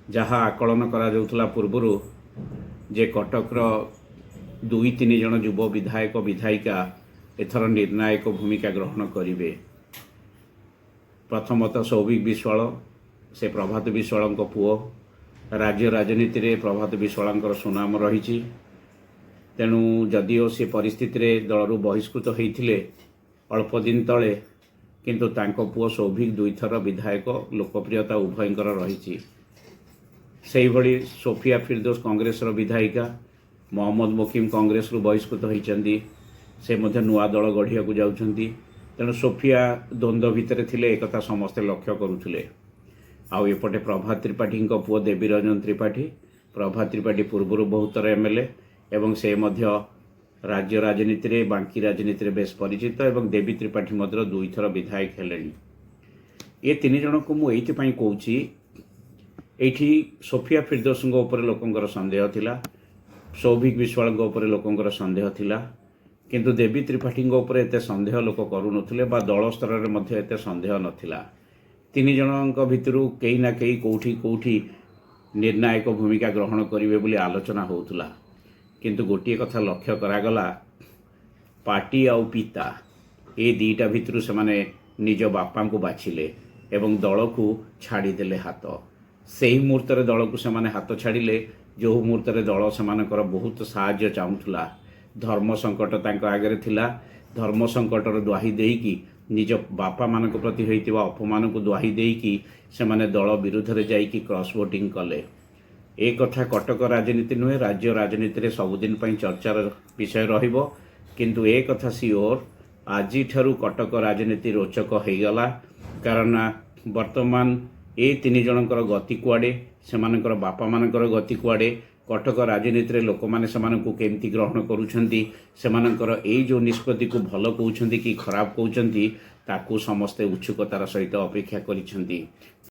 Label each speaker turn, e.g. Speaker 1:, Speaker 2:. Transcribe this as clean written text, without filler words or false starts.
Speaker 1: जहाँ आकलन करा पूर्वर जे कटकर 2-3 जन युव विधायक विधायिका एथर निर्णायक भूमिका ग्रहण करेंगे। प्रथमतः सौभिक विश्वाल से प्रभात विश्वाल पुओ राज्य राजनीति रे प्रभात विश्वाल सुनाम रही। तेणु जदिओ से परिस्थिति रे दलरू बहिष्कृत होते अल्प दिन तले किंतु तांको पुओ सौभिक 2 थर विधायक लोकप्रियता उभयंकर रही। से भली सोफिया फिरदौस कांग्रेस विधायिका मोहम्मद मोकिम कांग्रेस रु बहिष्कृत होती से मध्य नुआ दल गढ़िया को जाउछंती। तेणु सोफिया द्वंद्व भितर थिले एकथा समस्ते लक्ष्य करुथिले। आउ एपटे प्रभात त्रिपाठी पुओ देवी रंजन त्रिपाठी प्रभात त्रिपाठी पूर्वर बहुत थर एमएलए एवं से मध्य राज्य राजनीति रे बांकी राजनीति रे बेस परिचित एवं देवी त्रिपाठी मध्य 2 थर विधायक हेलेनी। ये 3 जन को मु एइथि पई कहूची एठी सोफिया फिरदौस उपर लोकंकर संदेह थिला, सौभिक विश्वाल उपर लोकंकर संदेह थिला, किंतु देवी त्रिपाठी उपर एते संदेह लोक करूनथिले बा दल स्तर रे मध्य एते संदेह नथिला। 3 जनक भितरु केही ना केही कोठी निर्णायक भूमिका ग्रहण करिवे बोली आलोचना होउतला। किंतु गोटे कथा लक्ष्य करागला पार्टी आउ पिता ए दीटा भितरु से माने निज बापा को बाछिले एवं दल को छाड़ीदेले हाथ। से ही मुहूर्त दल को से माने हाथ छाड़िले जो मुहूर्त दल से बहुत साहाय्य चाहूला। धर्म संकट तांको आगे थिला। धर्म संकटर दुआही देकी निज बापा मान प्रति होइतिबा अपमान को दुआही देकी से माने दल विरुद्ध रे जाइकी क्रॉस वोटिंग कले। एक कथा कटक राजनीति नुहे राज्य राजनीति रे सबुदिन पई चर्चार विषय रहिबो। किंतु एक कथा सियोर आज ठारू कटक राजनीति रोचक हो गला। कारण वर्तमान ए 3 जनकर गति कुआडे सेमानकर बापा मानकर गति कुआडे कटक राजनीति रे लोक माने सेमानकु केमती ग्रहण करूछंती सेमानकर ए जो निष्पत्ति को भल कहउछंती कि खराब कहउछंती ताकू समस्ते उत्सुकतार सहित अपेक्षा करिछंती।